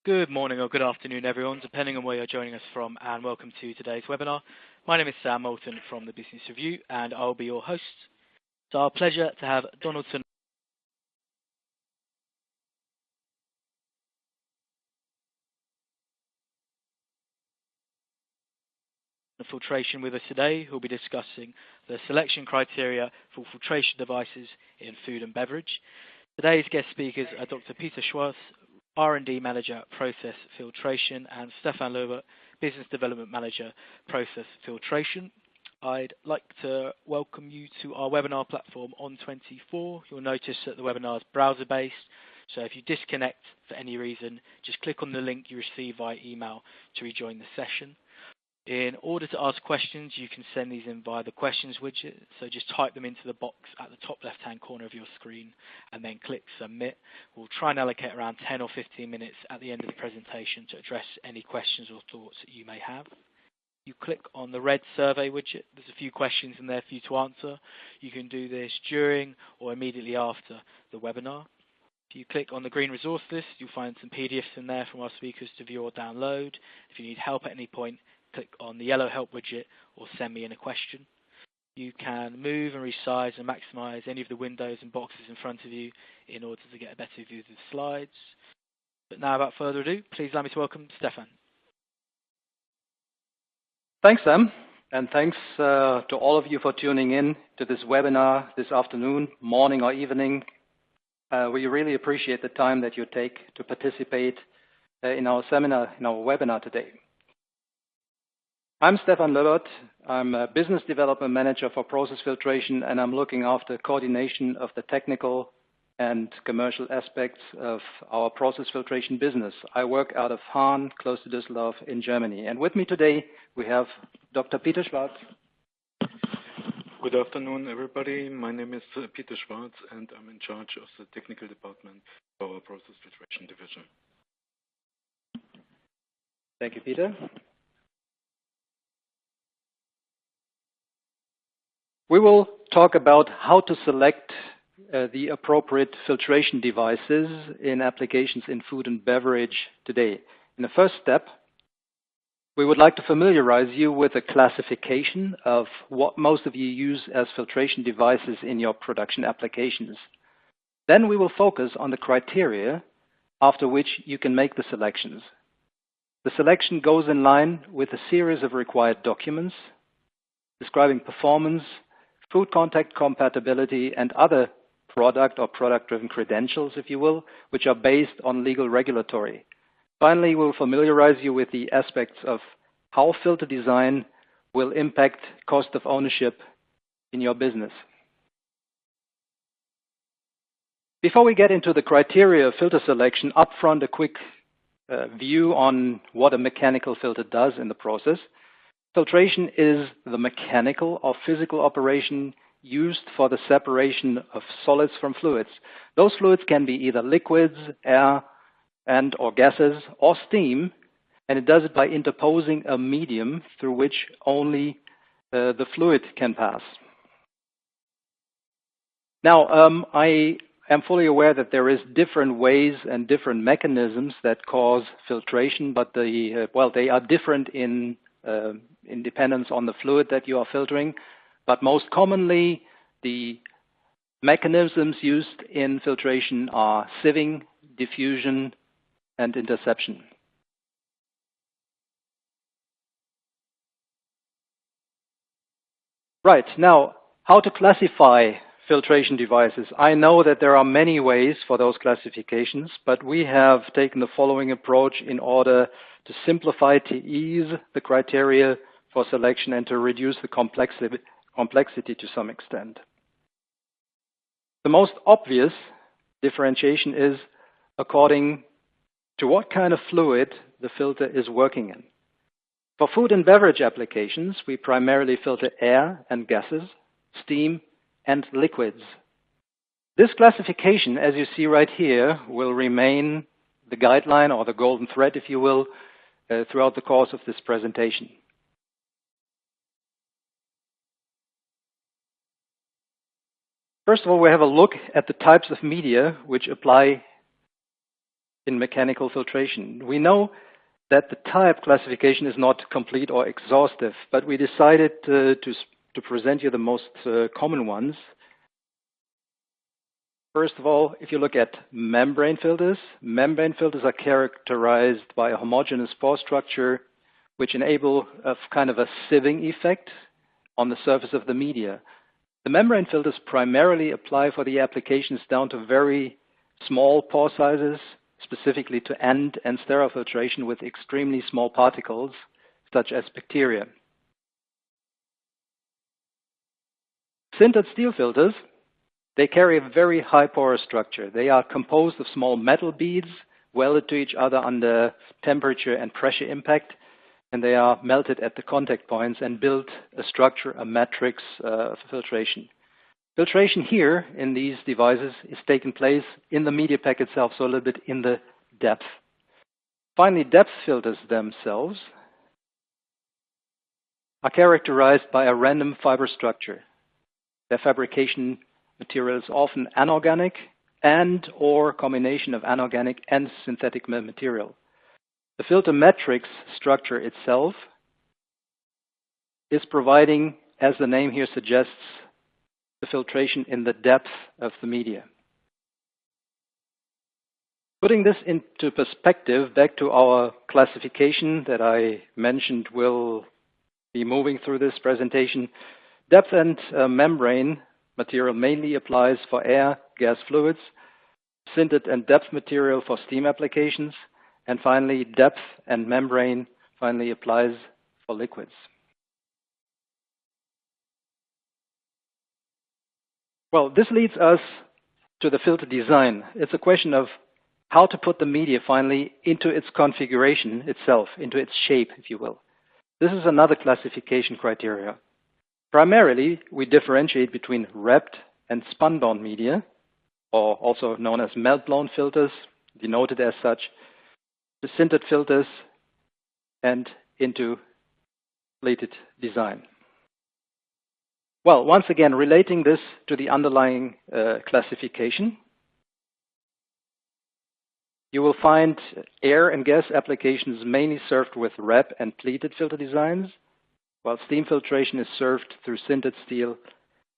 Good morning or good afternoon, everyone, depending on where you're joining us from, and welcome to today's webinar. My name is Sam Moulton from the Business Review, and I'll be your host. It's our pleasure to have Donaldson Filtration with us today, who'll be discussing the selection criteria for filtration devices in food and beverage. Today's guest speakers are Dr. Peter Schwartz, R&D Manager, Process Filtration, and Stefan Löbert, Business Development Manager, Process Filtration. I'd like to welcome you to our webinar platform On24. You'll notice that the webinar is browser-based, so if you disconnect for any reason, just click on the link you receive via email to rejoin the session. In order to ask questions, you can send these in via the questions widget, so just type them into the box at the top left-hand corner of your screen and then click submit. We'll try and allocate around 10 or 15 minutes at the end of the presentation to address any questions or thoughts that you may have. You click on the red survey widget. There's a few questions in there for you to answer. You can do this during or immediately after the webinar. If you click on the green resource list, you'll find some PDFs in there from our speakers to view or download. If you need help at any point, click on the yellow help widget or send me in a question. You can move and resize and maximize any of the windows and boxes in front of you in order to get a better view of the slides. But now, without further ado, please allow me to welcome Stefan. Thanks, Sam, and thanks to all of you for tuning in to this webinar this afternoon, morning or evening. We really appreciate the time that you take to participate in our seminar, in our webinar today. I'm Stefan Löbert. I'm a Business Development Manager for Process Filtration, and I'm looking after coordination of the technical and commercial aspects of our process filtration business. I work out of Hahn, close to Düsseldorf in Germany. And with me today, we have Dr. Peter Schwartz. Good afternoon, everybody. My name is Peter Schwartz, and I'm in charge of the technical department for our process filtration division. Thank you, Peter. We will talk about how to select the appropriate filtration devices in applications in food and beverage today. In the first step, we would like to familiarize you with a classification of what most of you use as filtration devices in your production applications. Then we will focus on the criteria after which you can make the selections. The selection goes in line with a series of required documents describing performance, food contact compatibility, and other product or product-driven credentials, if you will, which are based on legal regulatory. Finally, we'll familiarize you with the aspects of how filter design will impact cost of ownership in your business. Before we get into the criteria of filter selection, upfront a quick view on what a mechanical filter does in the process. Filtration is the mechanical or physical operation used for the separation of solids from fluids. Those fluids can be either liquids, air, and or gases, or steam, and it does it by interposing a medium through which only the fluid can pass. Now, I am fully aware that there is different ways and different mechanisms that cause filtration, but they are different in dependence on the fluid that you are filtering. But most commonly, the mechanisms used in filtration are sieving, diffusion, and interception. Right, now, how to classify filtration devices. I know that there are many ways for those classifications, but we have taken the following approach in order to simplify, to ease the criteria for selection and to reduce the complexity to some extent. The most obvious differentiation is according to what kind of fluid the filter is working in. For food and beverage applications, we primarily filter air and gases, steam, and liquids. This classification, as you see right here, will remain the guideline or the golden thread, if you will, throughout the course of this presentation. First of all, we have a look at the types of media which apply in mechanical filtration. We know that the type classification is not complete or exhaustive, but we decided to present you the most common ones. First of all, if you look at membrane filters are characterized by a homogeneous pore structure which enable a kind of a sieving effect on the surface of the media. The membrane filters primarily apply for the applications down to very small pore sizes, specifically to end and sterile filtration with extremely small particles, such as bacteria. Sintered steel filters, they carry a very high porous structure. They are composed of small metal beads welded to each other under temperature and pressure impact, and they are melted at the contact points and build a structure, a matrix of filtration. Filtration here in these devices is taking place in the media pack itself, so a little bit in the depth. Finally, depth filters themselves are characterized by a random fiber structure. Their fabrication material is often anorganic and or combination of anorganic and synthetic material. The filter matrix structure itself is providing, as the name here suggests, the filtration in the depth of the media. Putting this into perspective, back to our classification that I mentioned will be moving through this presentation, depth and membrane material mainly applies for air, gas fluids, sintered and depth material for steam applications, and finally depth and membrane finally applies for liquids. Well, this leads us to the filter design. It's a question of how to put the media finally into its configuration itself, into its shape, if you will. This is another classification criteria. Primarily, we differentiate between wrapped and spun-bound media, or also known as melt-blown filters, denoted as such, the sintered filters, and into plated design. Well, once again, relating this to the underlying classification, you will find air and gas applications mainly served with wrap and pleated filter designs, while steam filtration is served through sintered steel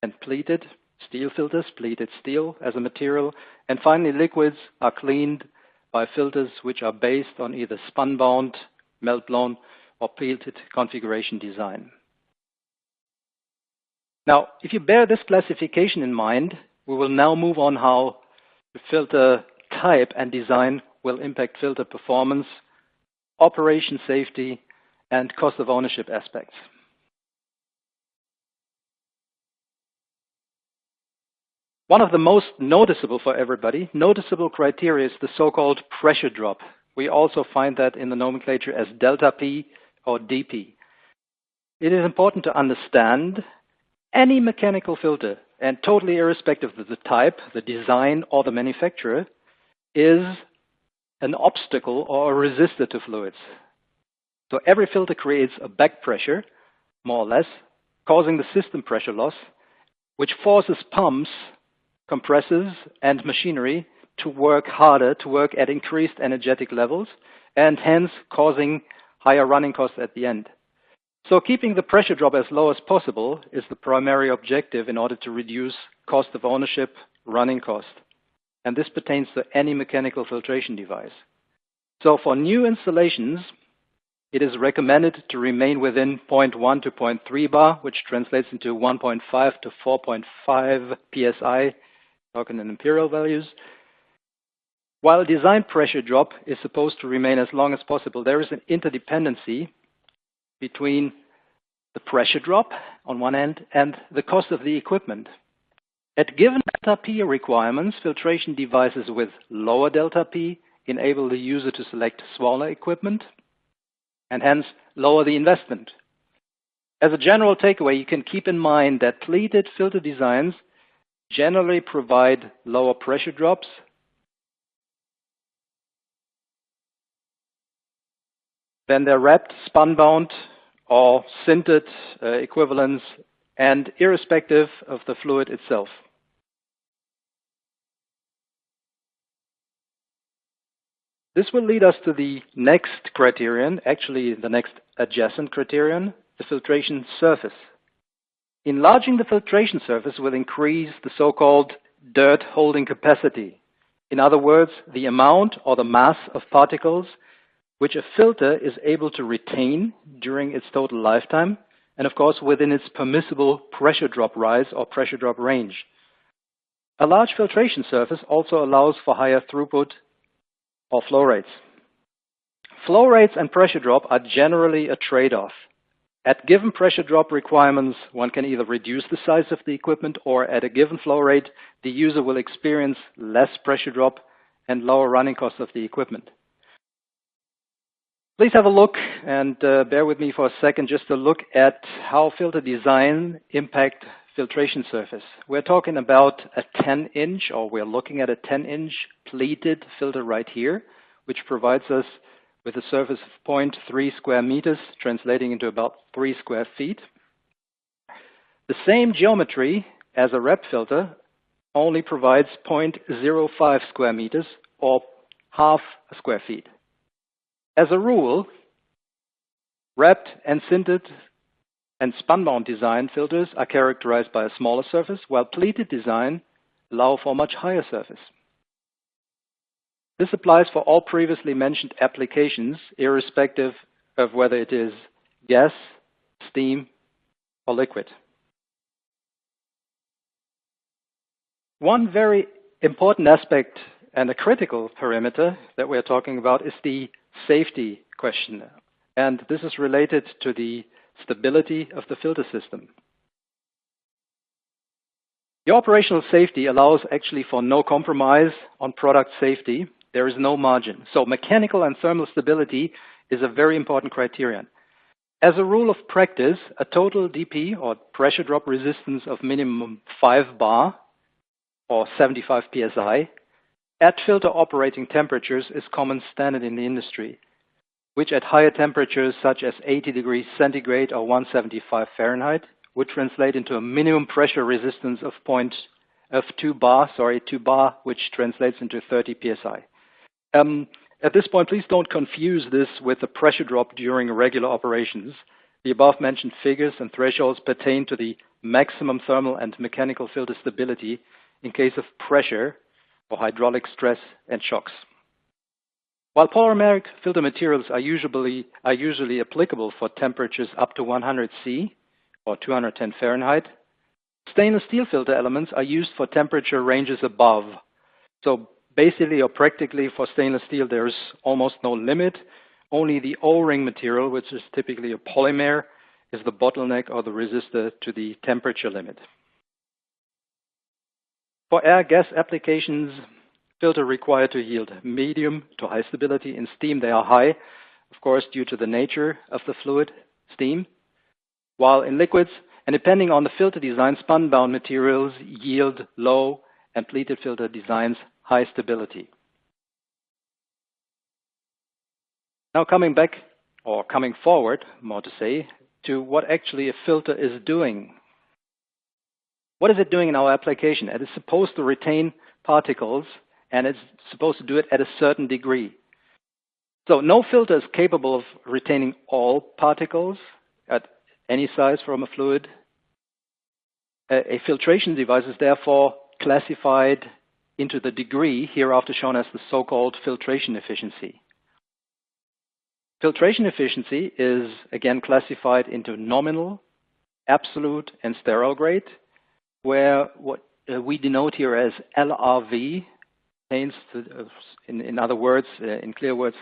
and pleated steel filters, pleated steel as a material, and finally liquids are cleaned by filters which are based on either spun-bound, melt-blown, or pleated configuration design. Now, if you bear this classification in mind, we will now move on how the filter type and design will impact filter performance, operation safety, and cost of ownership aspects. One of the most noticeable for everybody, noticeable criteria is the so-called pressure drop. We also find that in the nomenclature as delta P or dP. It is important to understand any mechanical filter, and totally irrespective of the type, the design, or the manufacturer, is an obstacle or a resistor to fluids. So every filter creates a back pressure, more or less, causing the system pressure loss, which forces pumps, compressors, and machinery to work harder, to work at increased energetic levels, and hence causing higher running costs at the end. So keeping the pressure drop as low as possible is the primary objective in order to reduce cost of ownership, running cost. And this pertains to any mechanical filtration device. So for new installations, it is recommended to remain within 0.1 to 0.3 bar, which translates into 1.5 to 4.5 psi, talking in imperial values. While design pressure drop is supposed to remain as long as possible, there is an interdependency between the pressure drop on one end and the cost of the equipment. At given delta P requirements, filtration devices with lower delta P enable the user to select smaller equipment and hence lower the investment. As a general takeaway, you can keep in mind that pleated filter designs generally provide lower pressure drops than their wrapped, spun-bound, or sintered equivalents, and irrespective of the fluid itself. This will lead us to the next criterion, actually the next adjacent criterion, the filtration surface. Enlarging the filtration surface will increase the so-called dirt holding capacity. In other words, the amount or the mass of particles which a filter is able to retain during its total lifetime, and of course within its permissible pressure drop rise or pressure drop range. A large filtration surface also allows for higher throughput or flow rates. Flow rates and pressure drop are generally a trade-off. At given pressure drop requirements, one can either reduce the size of the equipment, or at a given flow rate, the user will experience less pressure drop and lower running costs of the equipment. Please have a look and bear with me for a second just to look at how filter design impact filtration surface. We're talking about a 10-inch, or we're looking at a 10-inch pleated filter right here, which provides us with a surface of 0.3 square meters, translating into about 3 square feet. The same geometry as a wrap filter only provides 0.05 square meters, or half a square feet. As a rule, wrapped and sintered and spun-bound design filters are characterized by a smaller surface, while pleated design allow for a much higher surface. This applies for all previously mentioned applications, irrespective of whether it is gas, steam, or liquid. One very important aspect and a critical parameter that we're talking about is the safety question, and this is related to the stability of the filter system. The operational safety allows actually for no compromise on product safety. There is no margin. So mechanical and thermal stability is a very important criterion. As a rule of practice, a total DP, or pressure drop resistance, of minimum 5 bar or 75 psi at filter operating temperatures is common standard in the industry, which at higher temperatures such as 80 degrees centigrade or 175 Fahrenheit would translate into a minimum pressure resistance of 2 bar, which translates into 30 psi. At this point, please don't confuse this with the pressure drop during regular operations. The above-mentioned figures and thresholds pertain to the maximum thermal and mechanical filter stability in case of pressure or hydraulic stress and shocks. While polymeric filter materials are usually applicable for temperatures up to 100 C or 210 Fahrenheit, stainless steel filter elements are used for temperature ranges above. So basically or practically for stainless steel, there's almost no limit. Only the O-ring material, which is typically a polymer, is the bottleneck or the resistor to the temperature limit. For air-gas applications, filter required to yield medium to high stability. In steam, they are high, of course, due to the nature of the fluid, steam. While in liquids, and depending on the filter design, spun-bound materials yield low, and pleated filter designs high stability. Now coming back, or coming forward, more to say, to what actually a filter is doing. What is it doing in our application? It is supposed to retain particles, and it's supposed to do it at a certain degree. So no filter is capable of retaining all particles at any size from a fluid. A filtration device is therefore classified into the degree, hereafter shown as the so-called filtration efficiency. Filtration efficiency is again classified into nominal, absolute, and sterile grade, where what we denote here as LRV pertains to, in other words, in clear words,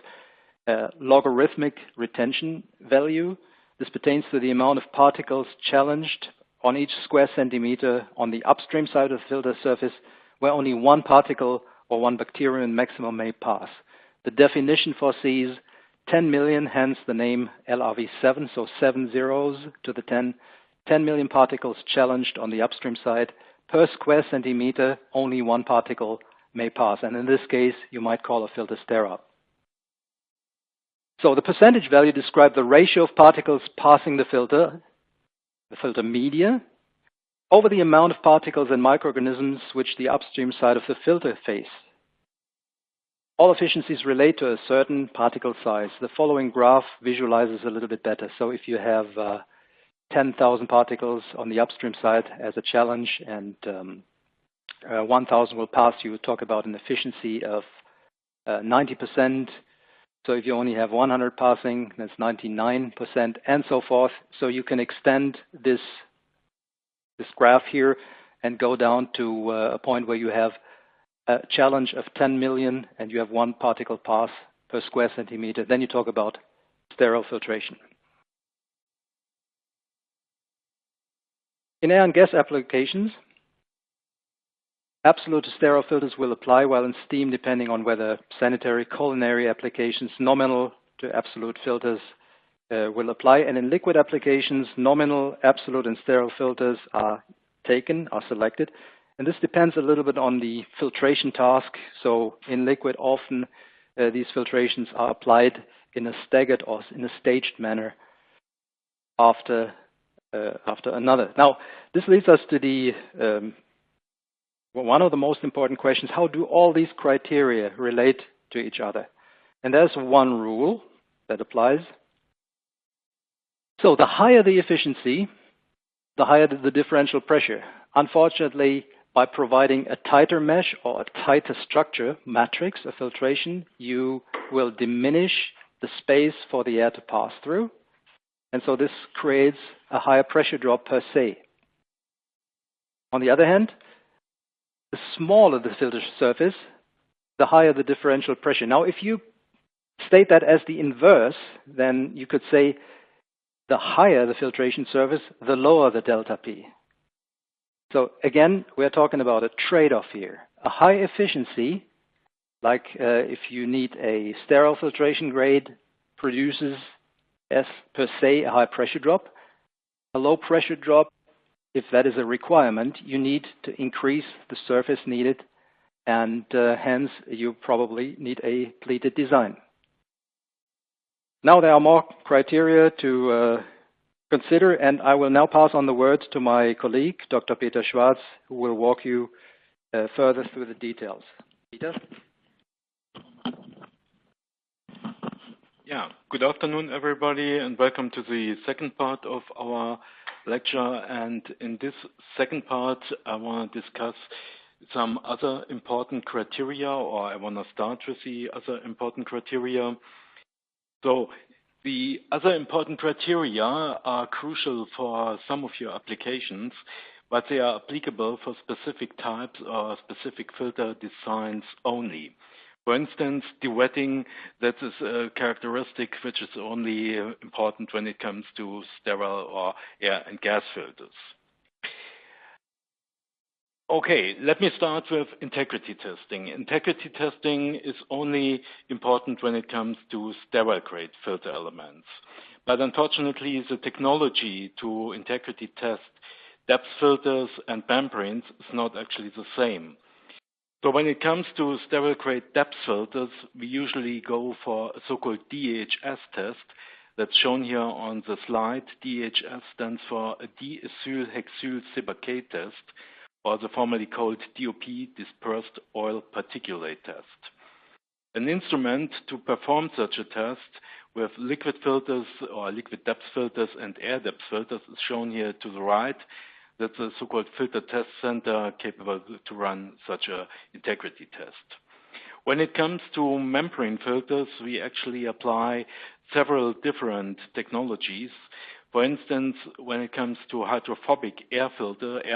logarithmic retention value. This pertains to the amount of particles challenged on each square centimeter on the upstream side of the filter surface, where only one particle or one bacterium maximum may pass. The definition foresees 10 million, hence the name LRV7, so 7 zeros to the 10 million particles challenged on the upstream side. Per square centimeter, only one particle may pass, and in this case, you might call a filter sterile. So the percentage value describes the ratio of particles passing the filter media, over the amount of particles and microorganisms which the upstream side of the filter face. All efficiencies relate to a certain particle size. The following graph visualizes a little bit better. So if you have 10,000 particles on the upstream side as a challenge and 1,000 will pass, you talk about an efficiency of 90%. So if you only have 100 passing, that's 99%, and so forth. So you can extend this graph here and go down to a point where you have a challenge of 10 million and you have 1 particle pass per square centimeter. Then you talk about sterile filtration. In air and gas applications, absolute sterile filters will apply, while in steam, depending on whether sanitary, culinary applications, nominal to absolute filters will apply. And in liquid applications, nominal, absolute, and sterile filters are selected. And this depends a little bit on the filtration task. So in liquid, often these filtrations are applied in a staggered or in a staged manner after another. Now, this leads us to the one of the most important questions: how do all these criteria relate to each other? And there's one rule that applies. So the higher the efficiency, the higher the differential pressure. Unfortunately, by providing a tighter mesh or a tighter structure matrix of filtration, you will diminish the space for the air to pass through. And so this creates a higher pressure drop per se. On the other hand, the smaller the filter surface, the higher the differential pressure. Now, if you state that as the inverse, then you could say the higher the filtration surface, the lower the delta P. So again, we're talking about a trade-off here. A high efficiency, like if you need a sterile filtration grade, produces as per se a high pressure drop. A low pressure drop, if that is a requirement, you need to increase the surface needed, and hence you probably need a pleated design. Now there are more criteria to consider, and I will now pass on the word to my colleague, Dr. Peter Schwarz, who will walk you further through the details. Peter? Yeah, good afternoon, everybody, and welcome to the second part of our lecture. And in this second part, I want to discuss some other important criteria, or I want to start with the other important criteria. So the other important criteria are crucial for some of your applications, but they are applicable for specific types or specific filter designs only. For instance, dewetting, that is a characteristic which is only important when it comes to sterile or air and gas filters. Okay, let me start with integrity testing. Integrity testing is only important when it comes to sterile grade filter elements. But unfortunately, the technology to integrity test depth filters and membranes is not actually the same. So when it comes to sterile grade depth filters, we usually go for a so-called DHS test that's shown here on the slide. DHS stands for a diethylhexylsilicate test, or the formerly called DOP, dispersed oil particulate test. An instrument to perform such a test with liquid filters or liquid depth filters and air depth filters is shown here to the right. That's a so-called filter test center capable to run such an integrity test. When it comes to membrane filters, we actually apply several different technologies. For instance, when it comes to hydrophobic air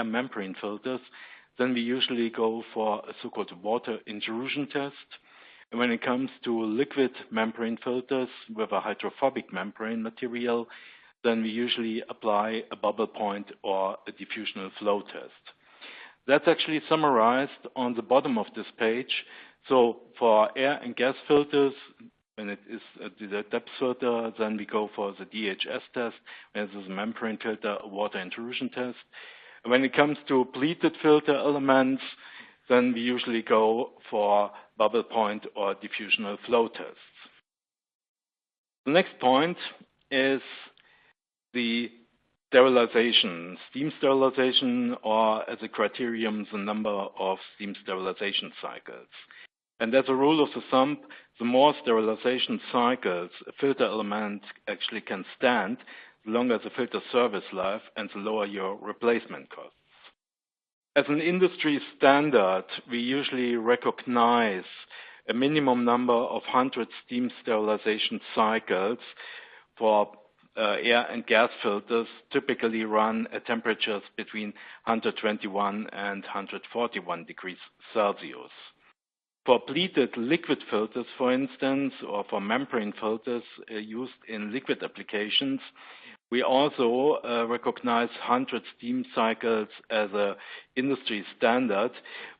membrane filters, then we usually go for a so-called water intrusion test. And when it comes to liquid membrane filters with a hydrophobic membrane material, then we usually apply a bubble point or a diffusional flow test. That's actually summarized on the bottom of this page. So for air and gas filters, when it is the depth filter, then we go for the DHS test. When it is a membrane filter, a water intrusion test. And when it comes to pleated filter elements, then we usually go for bubble point or diffusional flow tests. The next point is the sterilization, steam sterilization, or as a criterion, the number of steam sterilization cycles. And as a rule of the thumb, the more sterilization cycles a filter element actually can stand, the longer the filter service life and the lower your replacement costs. As an industry standard, we usually recognize a minimum number of 100 steam sterilization cycles for air and gas filters, typically run at temperatures between 121 and 141 degrees Celsius. For pleated liquid filters, for instance, or for membrane filters used in liquid applications, we also recognize 100 steam cycles as an industry standard,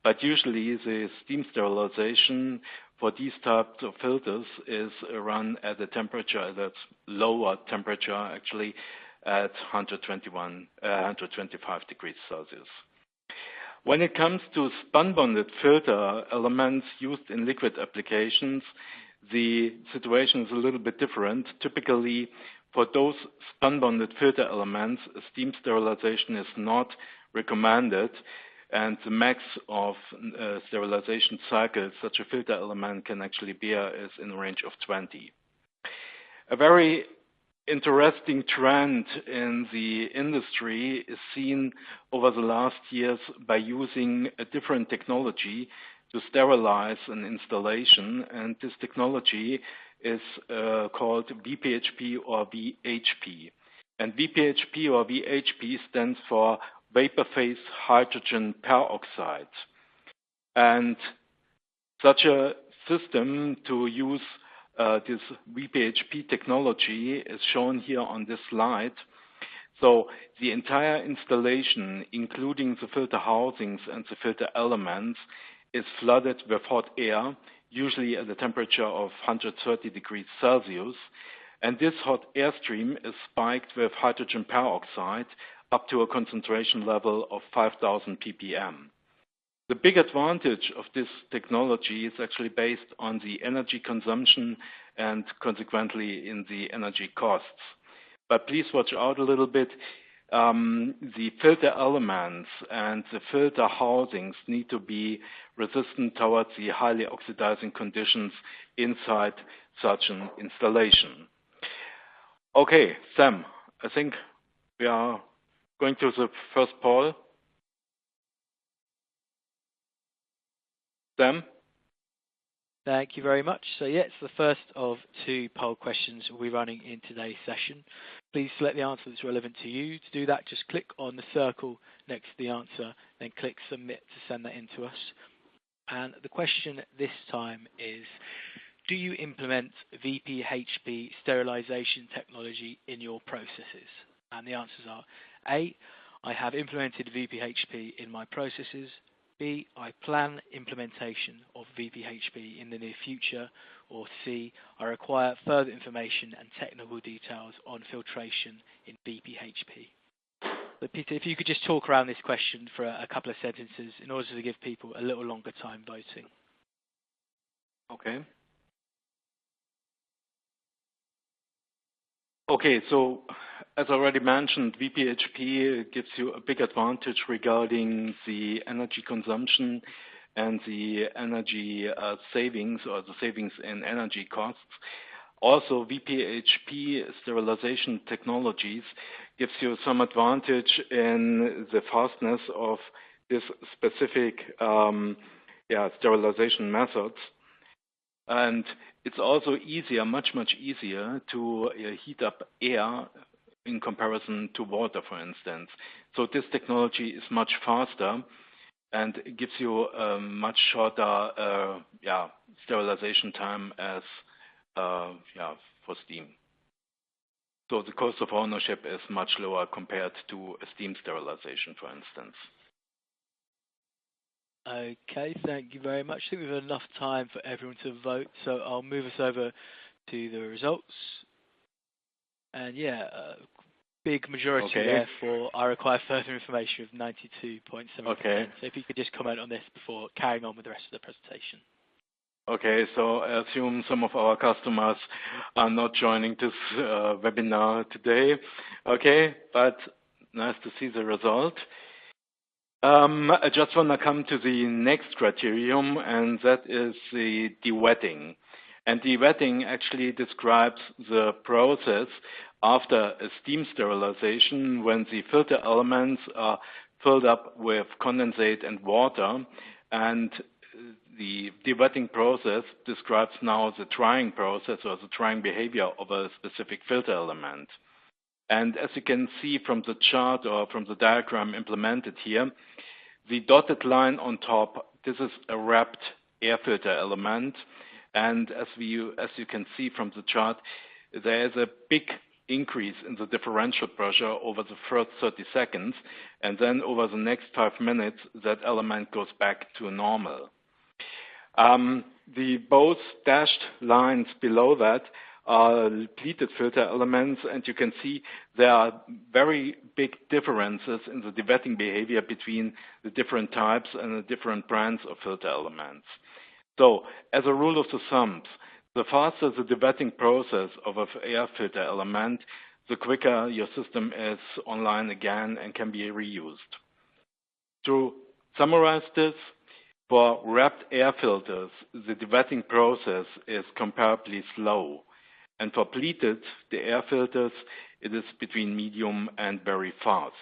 but usually the steam sterilization for these types of filters is run at a temperature that's lower temperature, actually at 125 degrees Celsius. When it comes to spun-bonded filter elements used in liquid applications, the situation is a little bit different. Typically, for those spun-bonded filter elements, steam sterilization is not recommended, and the max of sterilization cycles such a filter element can actually bear is in the range of 20. A very interesting trend in the industry is seen over the last years by using a different technology to sterilize an installation, and this technology is called VPHP or VHP. And VPHP or VHP stands for vapor phase hydrogen peroxide. And such a system to use this VPHP technology is shown here on this slide. So the entire installation, including the filter housings and the filter elements, is flooded with hot air, usually at a temperature of 130 degrees Celsius. And this hot air stream is spiked with hydrogen peroxide up to a concentration level of 5,000 ppm. The big advantage of this technology is actually based on the energy consumption and consequently in the energy costs. But please watch out a little bit. The filter elements and the filter housings need to be resistant towards the highly oxidizing conditions inside such an installation. Okay, Sam, I think we are going to the first poll. Sam? Thank you very much. So yeah, it's the first of two poll questions we'll be running in today's session. Please select the answer that's relevant to you. To do that, just click on the circle next to the answer, then click Submit to send that in to us. And the question this time is, do you implement VPHP sterilization technology in your processes? And the answers are A, I have implemented VPHP in my processes. B, I plan implementation of VPHP in the near future. Or C, I require further information and technical details on filtration in VPHP. So Peter, if you could just talk around this question for a couple of sentences in order to give people a little longer time voting. Okay. Okay, so as already mentioned, VPHP gives you a big advantage regarding the energy consumption and the energy savings or the savings in energy costs. Also, VPHP sterilization technologies gives you some advantage in the fastness of this specific sterilization methods. And it's also easier, much easier to heat up air in comparison to water, for instance. So this technology is much faster and it gives you a much shorter sterilization time as for steam. So the cost of ownership is much lower compared to a steam sterilization, for instance. Okay, thank you very much. I think we have enough time for everyone to vote, so I'll move us over to the results. And big majority there for I require further information with 92.7%. Okay. So if you could just comment on this before carrying on with the rest of the presentation. Okay, so I assume some of our customers are not joining this webinar today. Okay, but nice to see the result. I just want to come to the next criterion, and that is the dewetting. And dewetting actually describes the process after a steam sterilization when the filter elements are filled up with condensate and water, and the dewetting process describes now the drying process or the drying behavior of a specific filter element. And as you can see from the chart or from the diagram implemented here, the dotted line on top, this is a wrapped air filter element. And as you can see from the chart, there is a big increase in the differential pressure over the first 30 seconds. And then over the next 5 minutes, that element goes back to normal. The both dashed lines below that are pleated filter elements, and you can see there are very big differences in the dewetting behavior between the different types and the different brands of filter elements. So, as a rule of the thumb, the faster the dewetting process of an air filter element, the quicker your system is online again and can be reused. To summarize this, for wrapped air filters, the dewetting process is comparably slow. And for pleated, the air filters, it is between medium and very fast.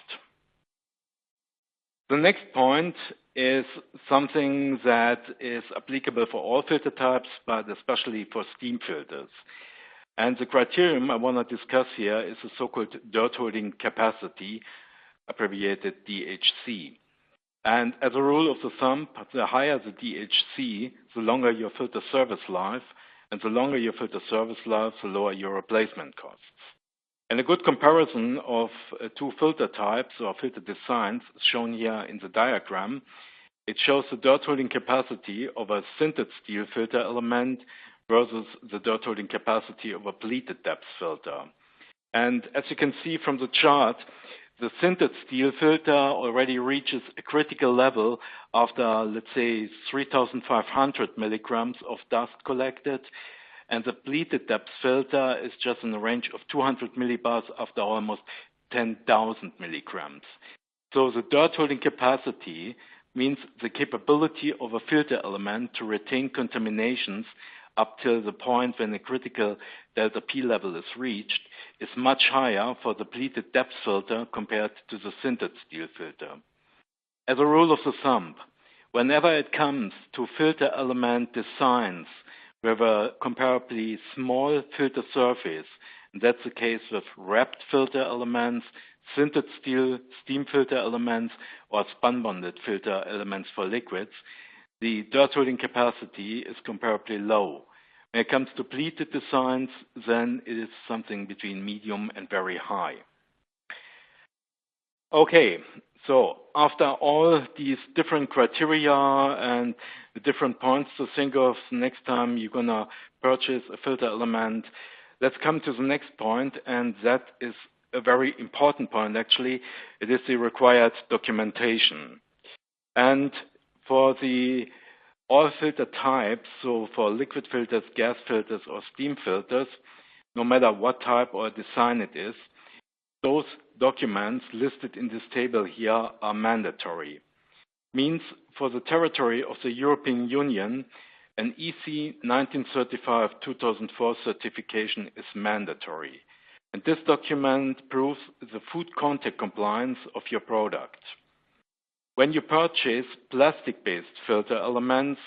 The next point is something that is applicable for all filter types, but especially for steam filters. And the criterion I want to discuss here is the so-called dirt holding capacity, abbreviated DHC. And as a rule of the thumb, the higher the DHC, the longer your filter service life, and the longer your filter service life, the lower your replacement costs. And a good comparison of two filter types or filter designs is shown here in the diagram. It shows the dirt holding capacity of a sintered steel filter element versus the dirt holding capacity of a pleated depth filter. And as you can see from the chart, the sintered steel filter already reaches a critical level after, let's say, 3,500 milligrams of dust collected, and the pleated depth filter is just in the range of 200 millibars after almost 10,000 milligrams. So the dirt holding capacity means the capability of a filter element to retain contaminations up till the point when the critical delta P level is reached is much higher for the pleated depth filter compared to the sintered steel filter. As a rule of the thumb, whenever it comes to filter element designs with a comparably small filter surface, and that's the case with wrapped filter elements, sintered steel steam filter elements, or spun-bonded filter elements for liquids, the dirt holding capacity is comparably low. When it comes to pleated designs, then it is something between medium and very high. Okay, so after all these different criteria and the different points to think of next time you're going to purchase a filter element, let's come to the next point, and that is a very important point actually. It is the required documentation. And for the all filter types, so for liquid filters, gas filters, or steam filters, no matter what type or design it is, those documents listed in this table here are mandatory. Means for the territory of the European Union, an EC 1935-2004 certification is mandatory. And this document proves the food contact compliance of your product. When you purchase plastic-based filter elements,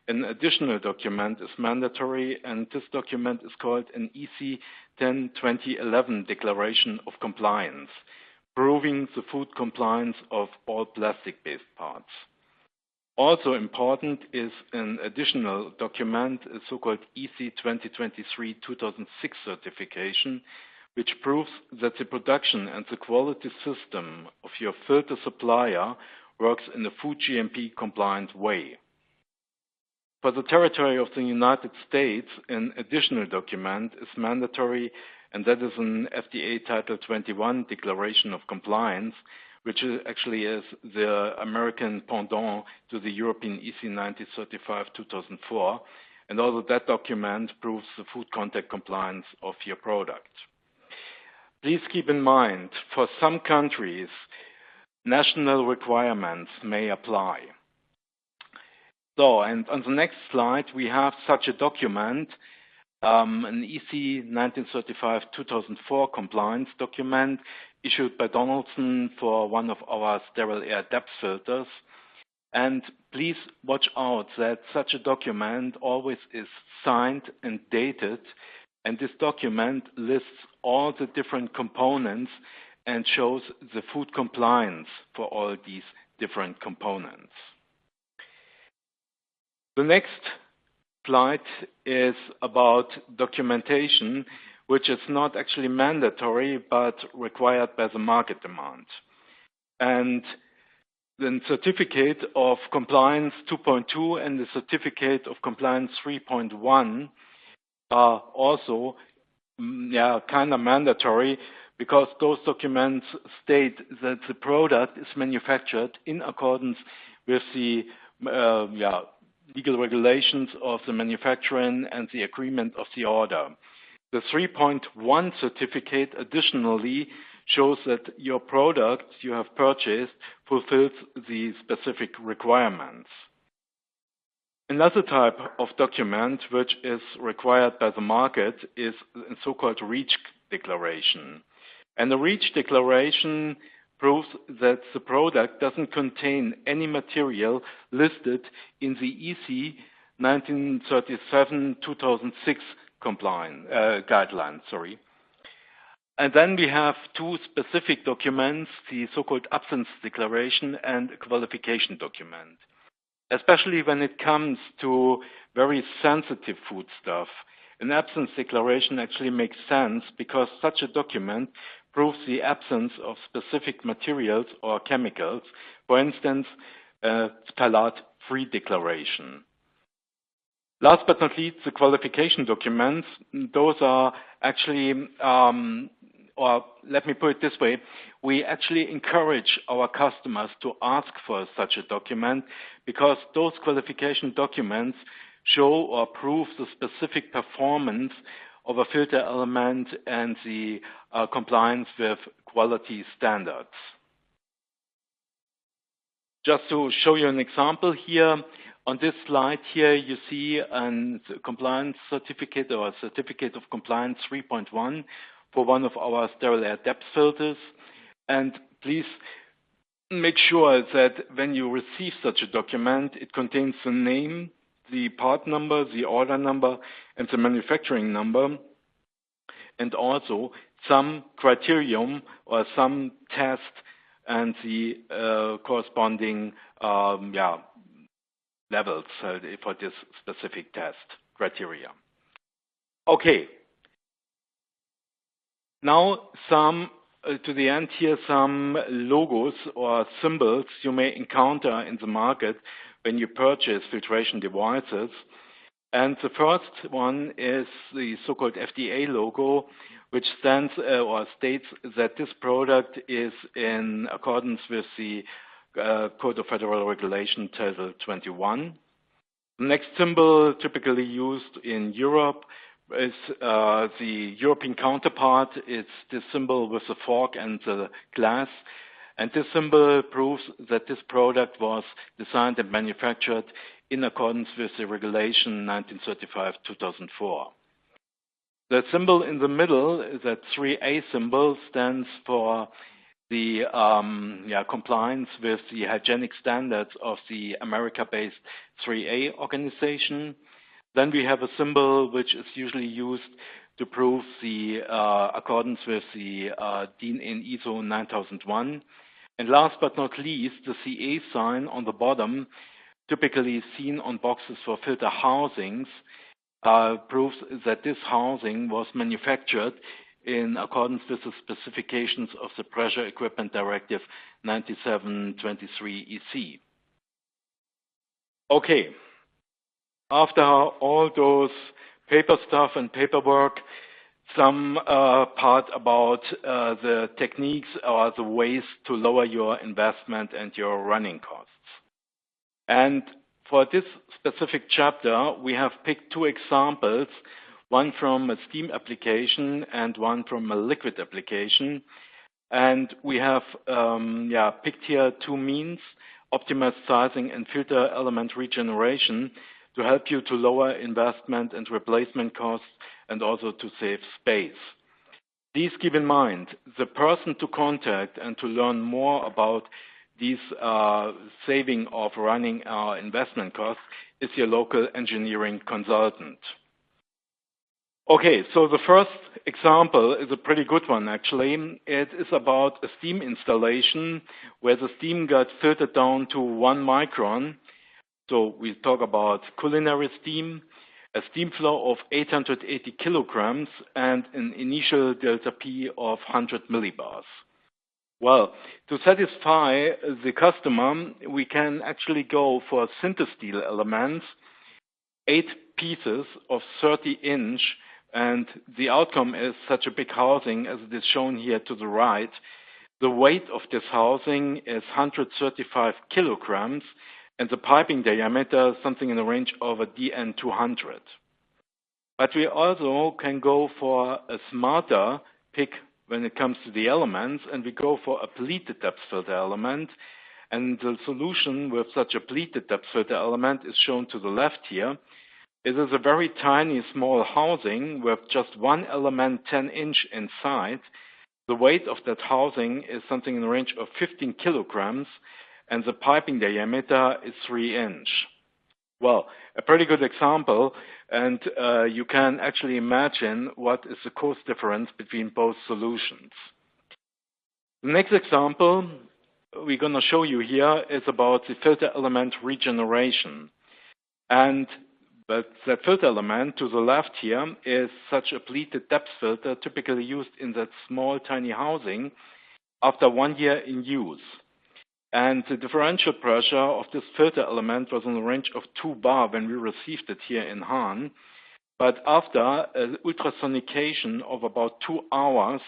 an additional document is mandatory, and this document is called an EC 10-2011 Declaration of Compliance, proving the food compliance of all plastic-based parts. Also important is an additional document, a so-called EC 2023-2006 certification, which proves that the production and the quality system of your filter supplier works in a food GMP compliant way. For the territory of the United States, an additional document is mandatory, and that is an FDA Title 21 Declaration of Compliance, which actually is the American pendant to the European EC 9035-2004, and although that document proves the food contact compliance of your product. Please keep in mind, for some countries, national requirements may apply. So, and on the next slide, we have such a document, an EC 1935-2004 compliance document issued by Donaldson for one of our sterile air depth filters. And please watch out that such a document always is signed and dated, and this document lists all the different components and shows the food compliance for all these different components. The next slide is about documentation, which is not actually mandatory but required by the market demand. And the Certificate of Compliance 2.2 and the Certificate of Compliance 3.1 are also kind of mandatory, because those documents state that the product is manufactured in accordance with the legal regulations of the manufacturing and the agreement of the order. The 3.1 certificate additionally shows that your product you have purchased fulfills the specific requirements. Another type of document which is required by the market is a so-called REACH declaration. And the REACH declaration proves that the product doesn't contain any material listed in the EC 1937-2006 guidelines. And then we have two specific documents, the so-called absence declaration and a qualification document. Especially when it comes to very sensitive foodstuff, an absence declaration actually makes sense, because such a document proves the absence of specific materials or chemicals, for instance, phthalate-free declaration. Last but not least, the qualification documents. Those are actually, or let me put it this way, we actually encourage our customers to ask for such a document, because those qualification documents show or prove the specific performance of a filter element and the compliance with quality standards. Just to show you an example here, on this slide here you see a compliance certificate or a certificate of compliance 3.1 for one of our sterile air depth filters. And please make sure that when you receive such a document, it contains the name, the part number, the order number, and the manufacturing number, and also some criterion or some test and the corresponding levels for this specific test criteria. Okay. Now to the end here, some logos or symbols you may encounter in the market when you purchase filtration devices. And the first one is the so-called FDA logo, which stands or states that this product is in accordance with the Code of Federal Regulation Title 21. The next symbol typically used in Europe is the European counterpart. It's the symbol with the fork and the glass. And this symbol proves that this product was designed and manufactured in accordance with the Regulation 1935-2004. The symbol in the middle, that 3A symbol, stands for the compliance with the hygienic standards of the America-based 3A organization. Then we have a symbol which is usually used to prove the accordance with the DIN in ISO 9001. And last but not least, the CA sign on the bottom, typically seen on boxes for filter housings, proves that this housing was manufactured in accordance with the specifications of the Pressure Equipment Directive 9723 EC. Okay, after all those paper stuff and paperwork, some part about the techniques or the ways to lower your investment and your running costs. And for this specific chapter, we have picked two examples, one from a steam application and one from a liquid application. And we have picked here two means: optimized sizing and filter element regeneration, to help you to lower investment and replacement costs and also to save space. Please keep in mind, the person to contact and to learn more about these saving of running our investment costs is your local engineering consultant. Okay, so the first example is a pretty good one, actually. It is about a steam installation where the steam got filtered down to 1 micron. So we talk about culinary steam, a steam flow of 880 kilograms, and an initial delta P of 100 millibars. Well, to satisfy the customer, we can actually go for Synthesteel elements, 8 pieces of 30-inch, and the outcome is such a big housing as it is shown here to the right. The weight of this housing is 135 kilograms, and the piping diameter is something in the range of a DN200. But we also can go for a smarter pick when it comes to the elements, and we go for a pleated depth filter element. And the solution with such a pleated depth filter element is shown to the left here. It is a very tiny, small housing with just one element 10-inch inside. The weight of that housing is something in the range of 15 kilograms, and the piping diameter is 3-inch. Well, a pretty good example, and you can actually imagine what is the cost difference between both solutions. The next example we're going to show you here is about the filter element regeneration. But that filter element to the left here is such a pleated depth filter typically used in that small, tiny housing after 1 year in use. And the differential pressure of this filter element was in the range of 2 bar when we received it here in Hahn. But after ultrasonication of about 2 hours,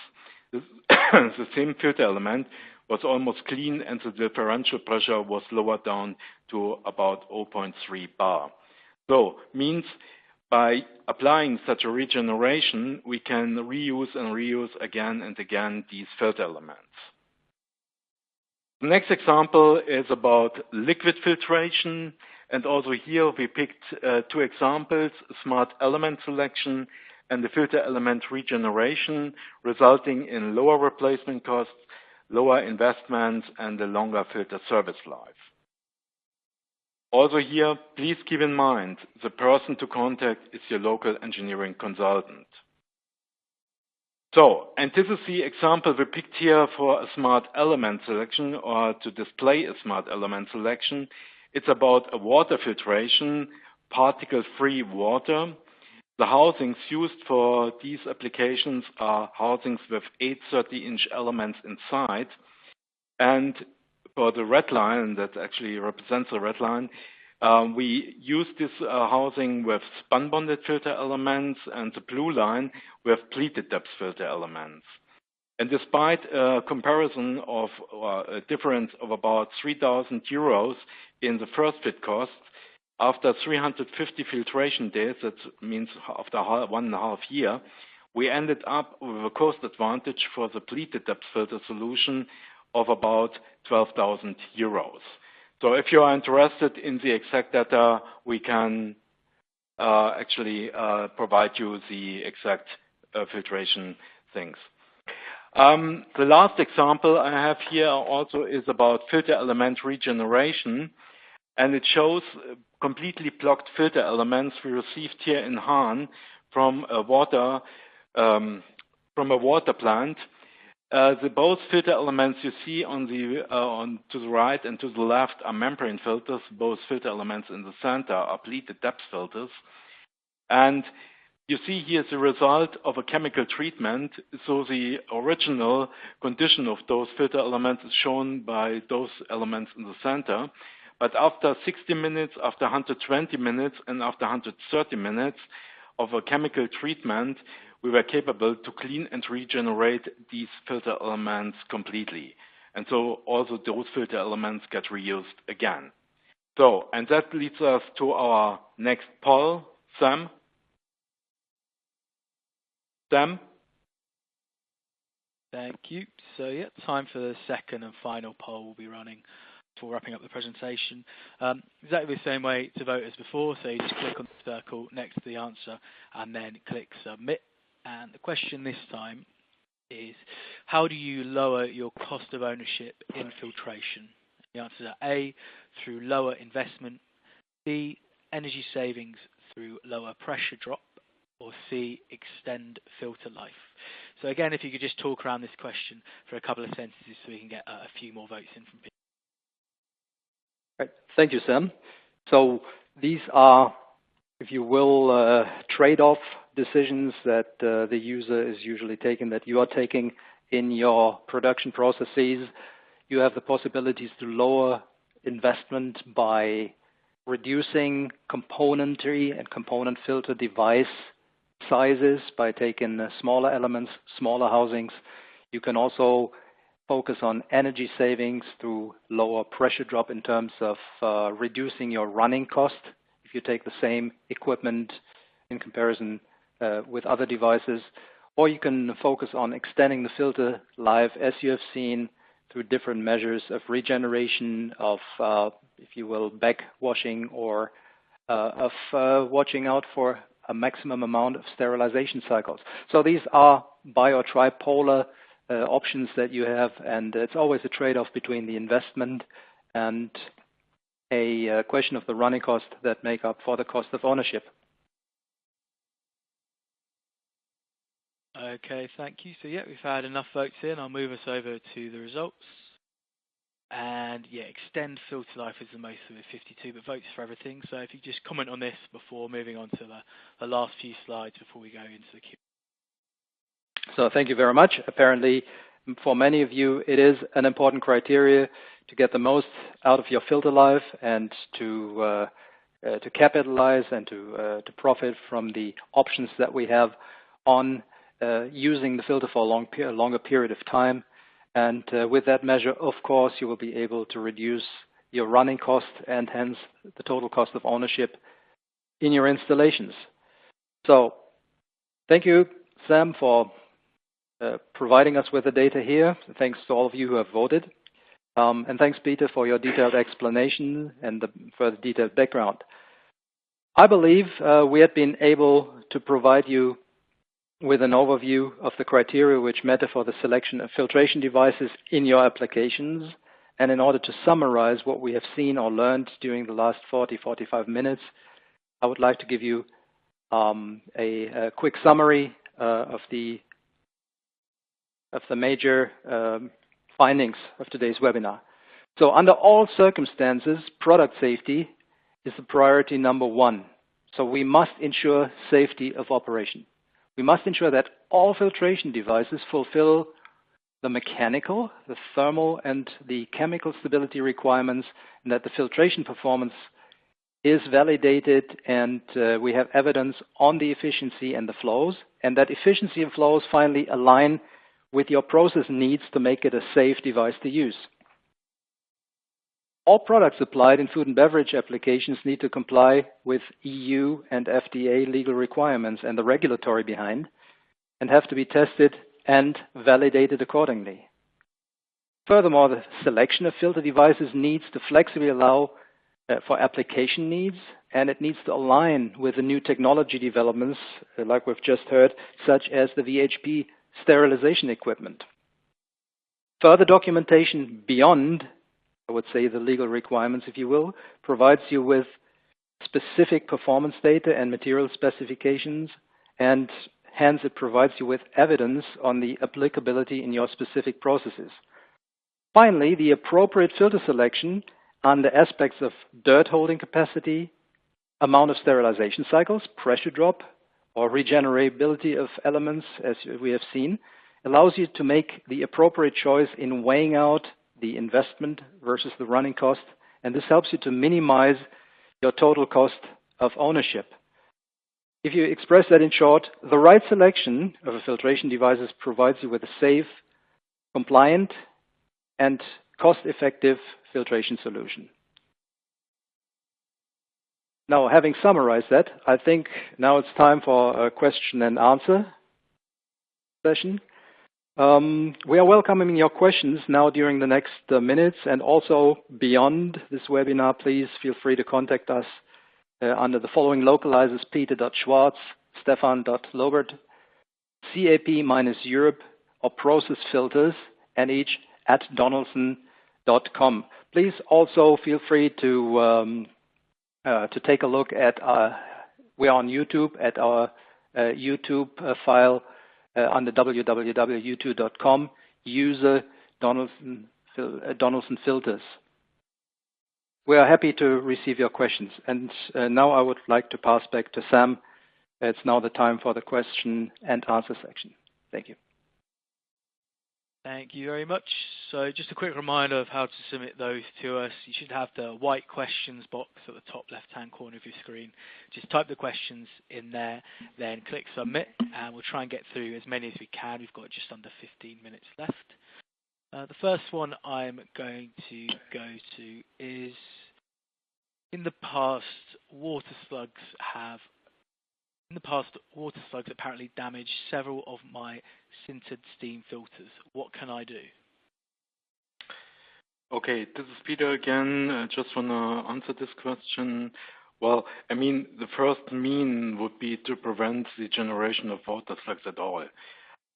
the same filter element was almost clean, and the differential pressure was lowered down to about 0.3 bar. So means by applying such a regeneration, we can reuse and reuse again and again these filter elements. The next example is about liquid filtration, and also here we picked 2 examples: smart element selection and the filter element regeneration, resulting in lower replacement costs, lower investments, and a longer filter service life. Also here, please keep in mind, the person to contact is your local engineering consultant. So, and this is the example we picked here for a smart element selection, or to display a smart element selection. It's about a water filtration, particle-free water. The housings used for these applications are housings with 8 30-inch elements inside. And for the red line, that actually represents the red line, we use this housing with spun-bonded filter elements, and the blue line with pleated depth filter elements. And despite a comparison of a difference of about 3,000 euros in the first fit cost, after 350 filtration days, that means after 1.5 years, we ended up with a cost advantage for the pleated depth filter solution of about 12,000 euros. So if you are interested in the exact data, we can actually provide you the exact filtration things. The last example I have here also is about filter element regeneration, and it shows completely blocked filter elements we received here in Hahn from a water plant. Both filter elements you see on to the right and to the left are membrane filters. Both filter elements in the center are pleated depth filters. And you see here the result of a chemical treatment. So the original condition of those filter elements is shown by those elements in the center. But after 60 minutes, after 120 minutes, and after 130 minutes of a chemical treatment, we were capable to clean and regenerate these filter elements completely. And so also those filter elements get reused again. So, and that leads us to our next poll. Sam? Sam? Thank you. So yeah, time for the second and final poll we'll be running before wrapping up the presentation. Exactly the same way to vote as before, so you just click on the circle next to the answer and then click submit. And the question this time is, how do you lower your cost of ownership in filtration? The answers are A, through lower investment, B, energy savings through lower pressure drop, or C, extend filter life. So again, if you could just talk around this question for a couple of sentences so we can get a few more votes in from people. Right. Thank you, Sam. So these are, if you will, trade-off decisions that the user is usually taking, that you are taking in your production processes. You have the possibilities to lower investment by reducing componentry and component filter device sizes by taking smaller elements, smaller housings. You can also focus on energy savings through lower pressure drop in terms of reducing your running cost if you take the same equipment in comparison with other devices. Or you can focus on extending the filter life, as you have seen, through different measures of regeneration, of, if you will, backwashing, or of watching out for a maximum amount of sterilization cycles. So these are bi- or tripolar options that you have, and it's always a trade-off between the investment and a question of the running cost that make up for the cost of ownership. Okay, thank you. So yeah, we've had enough votes in. I'll move us over to the results. And yeah, extend filter life is the most with 52, but votes for everything. So if you just comment on this before moving on to the last few slides before we go into the Q. So thank you very much. Apparently, for many of you, it is an important criteria to get the most out of your filter life and to capitalize and to profit from the options that we have on using the filter for a longer period of time. And with that measure, of course, you will be able to reduce your running cost and hence the total cost of ownership in your installations. So thank you, Sam, for providing us with the data here. Thanks to all of you who have voted. And thanks, Peter, for your detailed explanation and the further detailed background. I believe we have been able to provide you with an overview of the criteria which matter for the selection of filtration devices in your applications. And in order to summarize what we have seen or learned during the last 45 minutes, I would like to give you a quick summary of the major findings of today's webinar. So under all circumstances, product safety is the priority number one. So we must ensure safety of operation. We must ensure that all filtration devices fulfill the mechanical, the thermal, and the chemical stability requirements, and that the filtration performance is validated, and we have evidence on the efficiency and the flows, and that efficiency and flows finally align with your process needs to make it a safe device to use. All products applied in food and beverage applications need to comply with EU and FDA legal requirements and the regulatory behind, and have to be tested and validated accordingly. Furthermore, the selection of filter devices needs to flexibly allow for application needs, and it needs to align with the new technology developments, like we've just heard, such as the VHP sterilization equipment. Further documentation beyond, I would say, the legal requirements, if you will, provides you with specific performance data and material specifications, and hence it provides you with evidence on the applicability in your specific processes. Finally, the appropriate filter selection on the aspects of dirt holding capacity, amount of sterilization cycles, pressure drop, or regenerability of elements, as we have seen, allows you to make the appropriate choice in weighing out the investment versus the running cost, and this helps you to minimize your total cost of ownership. If you express that in short, the right selection of a filtration devices provides you with a safe, compliant, and cost-effective filtration solution. Now, having summarized that, I think now it's time for a question and answer session. We are welcoming your questions now during the next minutes, and also beyond this webinar. Please feel free to contact us under the following localizers: peter.schwarz, stefan.lobert, cap-Europe, or process filters, nh@donaldson.com. Please also feel free to take a look at we are on YouTube at our YouTube file under www.youtube.com, user Donaldson filters. We are happy to receive your questions. And now I would like to pass back to Sam. It's now the time for the question and answer section. Thank you. Thank you very much. So just a quick reminder of how to submit those to us. You should have the white questions box at the top left-hand corner of your screen. Just type the questions in there, then click submit, and we'll try and get through as many as we can. We've got just under 15 minutes left. The first one I'm going to go to is, in the past, water slugs apparently damaged several of my sintered steam filters. What can I do? Okay, this is Peter again. I just want to answer this question. Well, I mean, the first mean would be to prevent the generation of water slugs at all.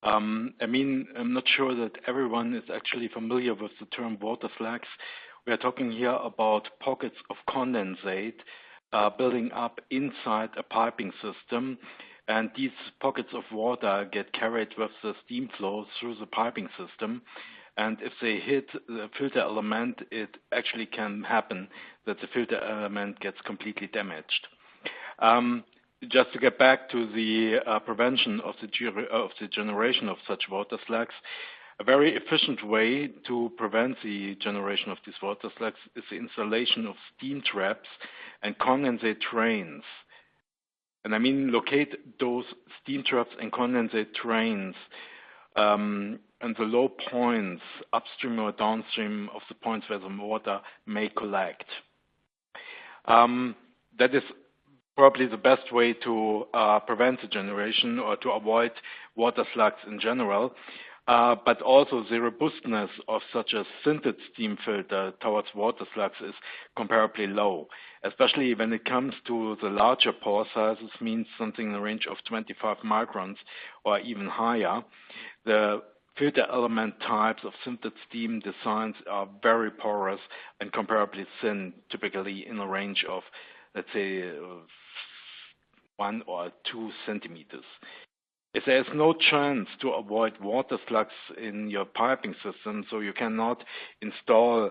I mean, I'm not sure that everyone is actually familiar with the term water slugs. We are talking here about pockets of condensate building up inside a piping system, and these pockets of water get carried with the steam flow through the piping system, and if they hit the filter element, it actually can happen that the filter element gets completely damaged. Just to get back to the prevention of the generation of such water slugs, a very efficient way to prevent the generation of these water slugs is the installation of steam traps and condensate drains. And I mean, locate those steam traps and condensate drains and the low points upstream or downstream of the points where the water may collect. That is probably the best way to prevent the generation or to avoid water slugs in general. But also the robustness of such a sintered steam filter towards water slugs is comparably low, especially when it comes to the larger pore sizes, means something in the range of 25 microns or even higher. The filter element types of sintered steam designs are very porous and comparably thin, typically in a range of, let's say, 1 or 2 centimeters. If there is no chance to avoid water slugs in your piping system, so you cannot install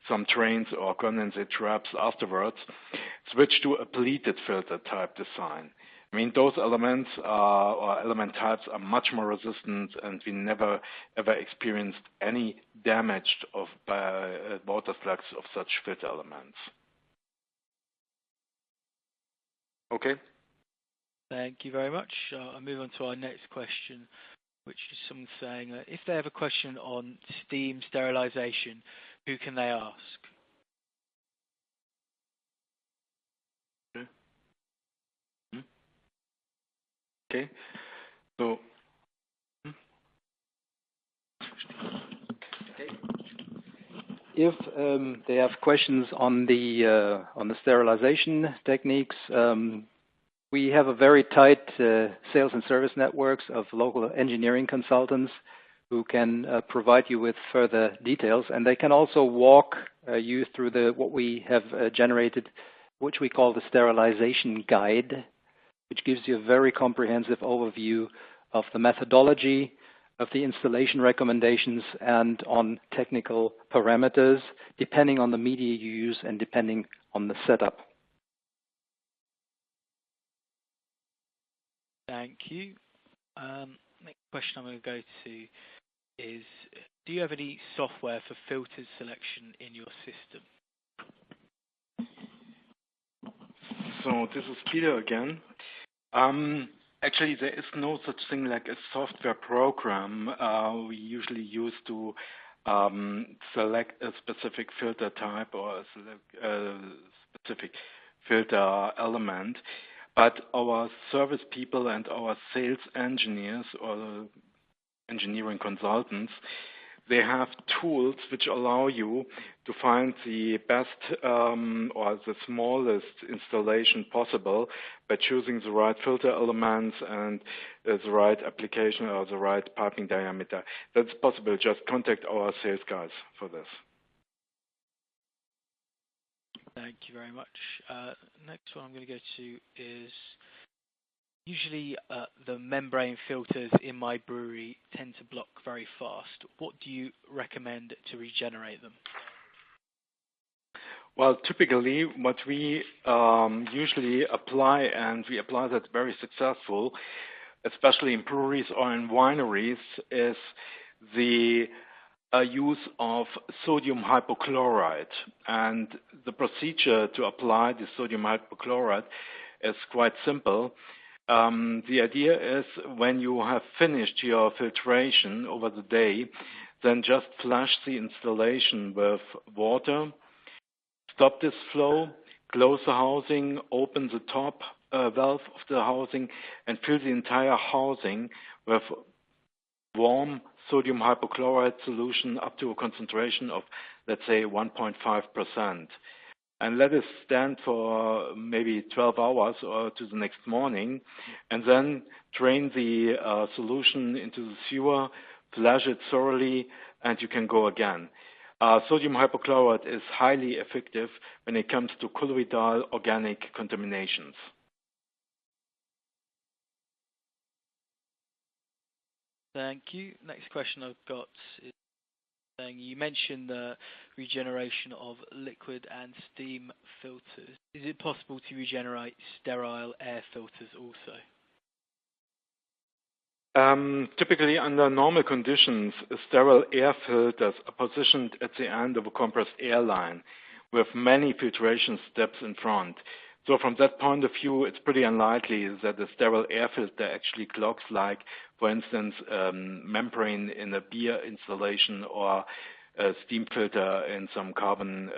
some drains or condensate traps afterwards, switch to a pleated filter type design. I mean, those elements or element types are much more resistant, and we never ever experienced any damage of water slugs of such filter elements. Okay. Thank you very much. I'll move on to our next question, which is someone saying, if they have a question on steam sterilization, who can they ask? Okay. Okay. So. If they have questions on the sterilization techniques, we have a very tight sales and service networks of local engineering consultants who can provide you with further details, and they can also walk you through what we have generated, which we call the sterilization guide, which gives you a very comprehensive overview of the methodology, of the installation recommendations, and on technical parameters, depending on the media you use and depending on the setup. Thank you. Next question I'm going to go to is, do you have any software for filters selection in your system? So this is Peter again. Actually, there is no such thing like a software program we usually use to select a specific filter type or a specific filter element. But our service people and our sales engineers or engineering consultants, they have tools which allow you to find the best or the smallest installation possible by choosing the right filter elements and the right application or the right piping diameter. That's possible. Just contact our sales guys for this. Thank you very much. Next one I'm going to go to is usually the membrane filters in my brewery tend to block very fast. What do you recommend to regenerate them? Well, typically what we usually apply, and we apply that very successful, especially in breweries or in wineries, is the use of sodium hypochlorite. And the procedure to apply the sodium hypochlorite is quite simple. The idea is when you have finished your filtration over the day, then just flush the installation with water, stop this flow, close the housing, open the top valve of the housing, and fill the entire housing with warm sodium hypochlorite solution up to a concentration of, let's say, 1.5%. And let it stand for maybe 12 hours or to the next morning, and then drain the solution into the sewer, flush it thoroughly, and you can go again. Sodium hypochlorite is highly effective when it comes to colloidal organic contaminations. Thank you. Next question I've got is saying you mentioned the regeneration of liquid and steam filters. Is it possible to regenerate sterile air filters also? Typically, under normal conditions, sterile air filters are positioned at the end of a compressed air line with many filtration steps in front. So from that point of view, it's pretty unlikely that the sterile air filter actually clogs, like, for instance, membrane in a beer installation or a steam filter in some carbon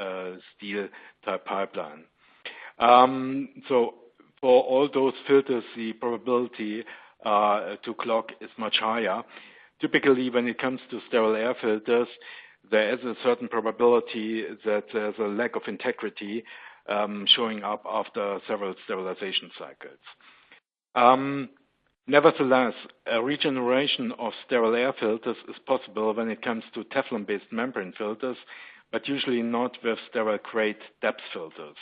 steel type pipeline. So for all those filters, the probability to clog is much higher. Typically, when it comes to sterile air filters, there is a certain probability that there's a lack of integrity showing up after several sterilization cycles. Nevertheless, a regeneration of sterile air filters is possible when it comes to Teflon-based membrane filters, but usually not with sterile-grade depth filters.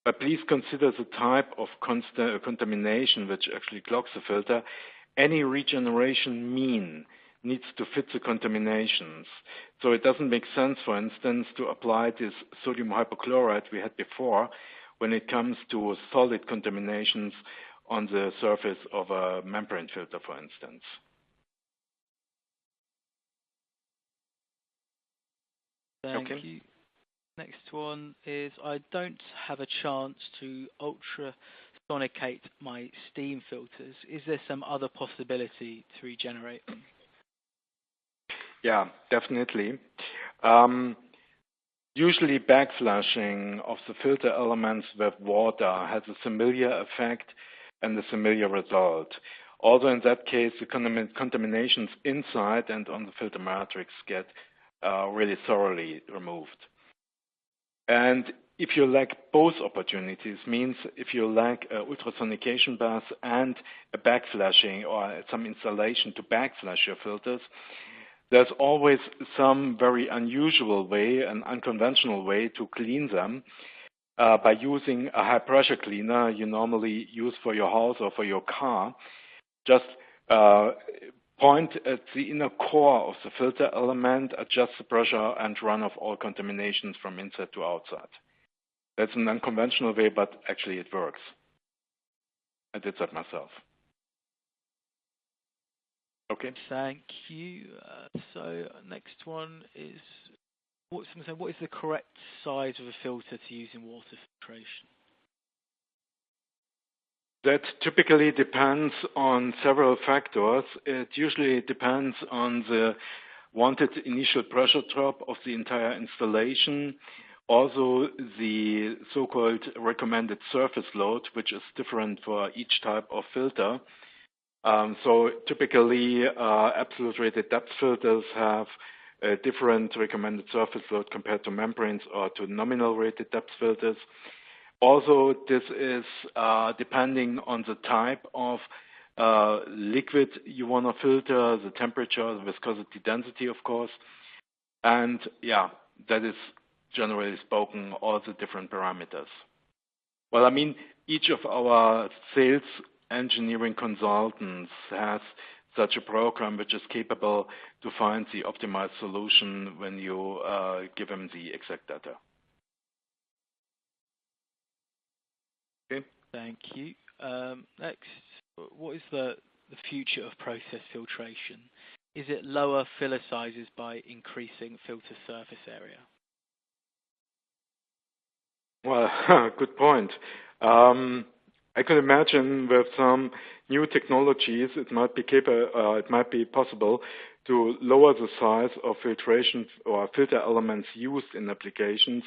But please consider the type of contamination which actually clogs the filter. Any regeneration mean needs to fit the contaminations. So it doesn't make sense, for instance, to apply this sodium hypochlorite we had before when it comes to solid contaminations on the surface of a membrane filter, for instance. Thank you. Next one is, I don't have a chance to ultrasonicate my steam filters. Is there some other possibility to regenerate them? Yeah, definitely. Usually backflushing of the filter elements with water has a similar effect and a similar result. Although in that case, the contaminations inside and on the filter matrix get really thoroughly removed. And if you lack both opportunities, means if you lack ultrasonication bath and a backflushing or some installation to backflush your filters, there's always some very unusual way, an unconventional way to clean them by using a high pressure cleaner you normally use for your house or for your car. Just point at the inner core of the filter element, adjust the pressure, and run off all contaminations from inside to outside. That's an unconventional way, but actually it works. I did that myself. Okay. Thank you. So next one is, what is the correct size of a filter to use in water filtration? That typically depends on several factors. It usually depends on the wanted initial pressure drop of the entire installation, also the so-called recommended surface load, which is different for each type of filter. So typically, absolute rated depth filters have a different recommended surface load compared to membranes or to nominal rated depth filters. Also, this is depending on the type of liquid you want to filter, the temperature, the viscosity density, of course. And yeah, that is generally spoken all the different parameters. Well, I mean, each of our sales engineering consultants has such a program which is capable to find the optimized solution when you give them the exact data. Okay. Thank you. Next, what is the future of process filtration? Is it lower filler sizes by increasing filter surface area? Well, good point. I can imagine with some new technologies, it might be possible to lower the size of filtration or filter elements used in applications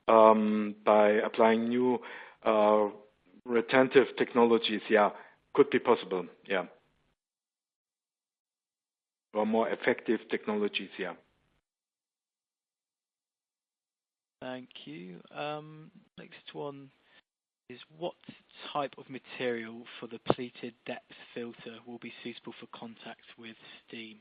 by applying new retentive technologies. Yeah, could be possible. Yeah, or more effective technologies. Yeah. Thank you. Next one is what type of material for the pleated depth filter will be suitable for contact with steam?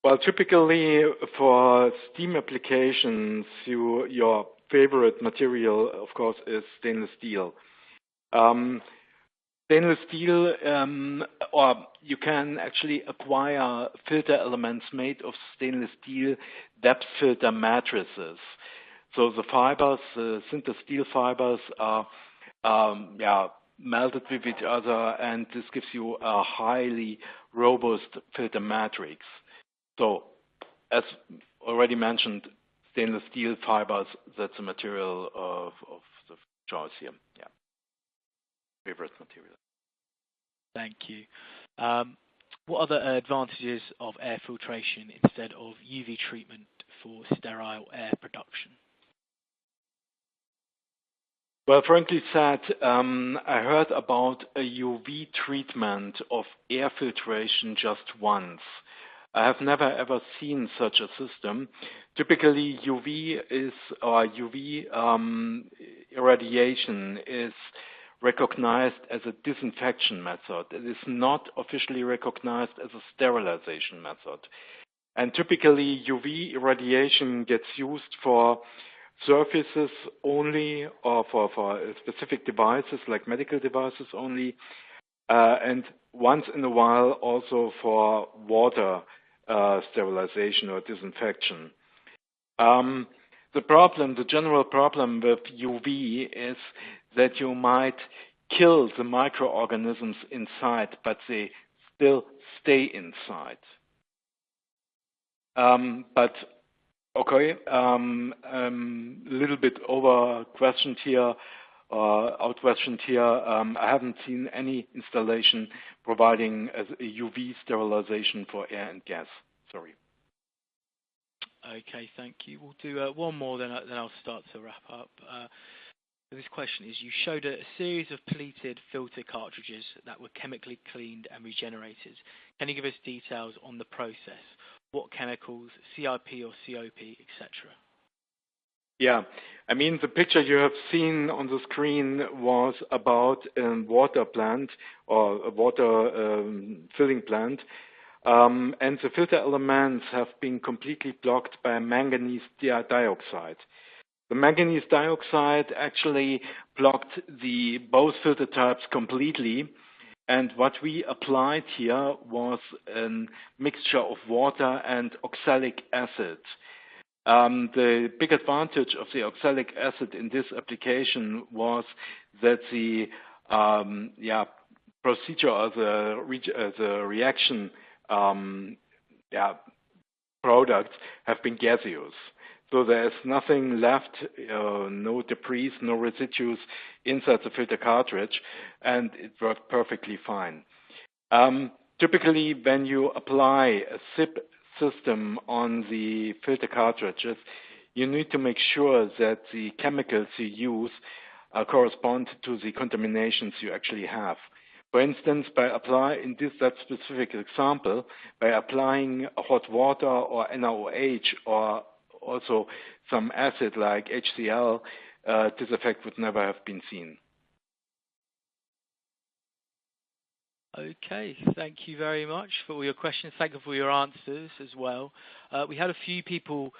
Well, typically for steam applications, your favorite material, of course, is stainless steel. Stainless steel, or you can actually acquire filter elements made of stainless steel depth filter matrices. So the fibers, sinter steel fibers, are melted with each other, and this gives you a highly robust filter matrix. So, as already mentioned, stainless steel fibers, that's a material of the choice here. Yeah, favorite material. Thank you. What are the advantages of air filtration instead of UV treatment for sterile air production? Well, frankly said, I heard about a UV treatment of air filtration just once. I have never ever seen such a system. Typically, UV irradiation is recognized as a disinfection method. It is not officially recognized as a sterilization method. And typically, UV irradiation gets used for surfaces only, or for specific devices like medical devices only, and once in a while also for water sterilization or disinfection. The general problem with UV is that you might kill the microorganisms inside, but they still stay inside. But okay, little bit out-questioned here. I haven't seen any installation providing a UV sterilization for air and gas. Sorry. Okay, thank you. We'll do one more, then I'll start to wrap up. This question is, you showed a series of pleated filter cartridges that were chemically cleaned and regenerated. Can you give us details on the process? What chemicals, CIP or COP, etc.? Yeah, I mean, the picture you have seen on the screen was about a water plant or a water filling plant. And the filter elements have been completely blocked by manganese dioxide. The manganese dioxide actually blocked both filter types completely. And what we applied here was a mixture of water and oxalic acid. The big advantage of the oxalic acid in this application was that the procedure of the reaction products have been gaseous. So there's nothing left, no debris, no residues inside the filter cartridge, and it worked perfectly fine. Typically, when you apply a SIP system on the filter cartridges, you need to make sure that the chemicals you use correspond to the contaminations you actually have. For instance, in that specific example, by applying hot water or NaOH or also some acid like HCl, this effect would never have been seen. Okay, thank you very much for all your questions. Thank you for your answers as well. We had a few people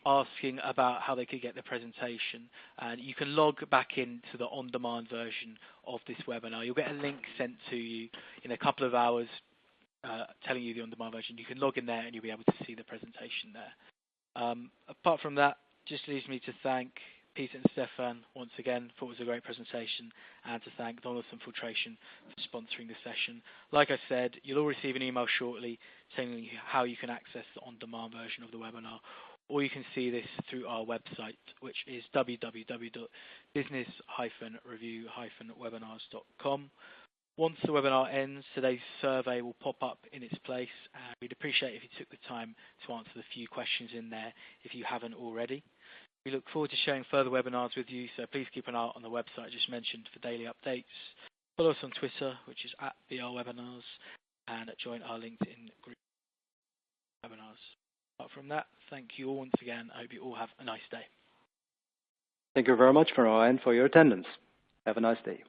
asking about how they could get the presentation, and you can log back into the on-demand version of this webinar. You'll get a link sent to you in a couple of hours telling you the on-demand version. You can log in there and you'll be able to see the presentation there. Apart from that, just leaves me to thank Peter and Stefan once again. Thought it was a great presentation, and to thank Donaldson Filtration for sponsoring the session. Like I said, you'll all receive an email shortly telling you how you can access the on-demand version of the webinar, or you can see this through our website, which is www.business-review-webinars.com. Once the webinar ends, today's survey will pop up in its place, and we'd appreciate if you took the time to answer the few questions in there if you haven't already. We look forward to sharing further webinars with you, so please keep an eye on the website I just mentioned for daily updates. Follow us on Twitter, which is @BRWebinars, and join our LinkedIn group webinars. Apart from that, thank you all once again. I hope you all have a nice day. Thank you very much for our end for your attendance. Have a nice day.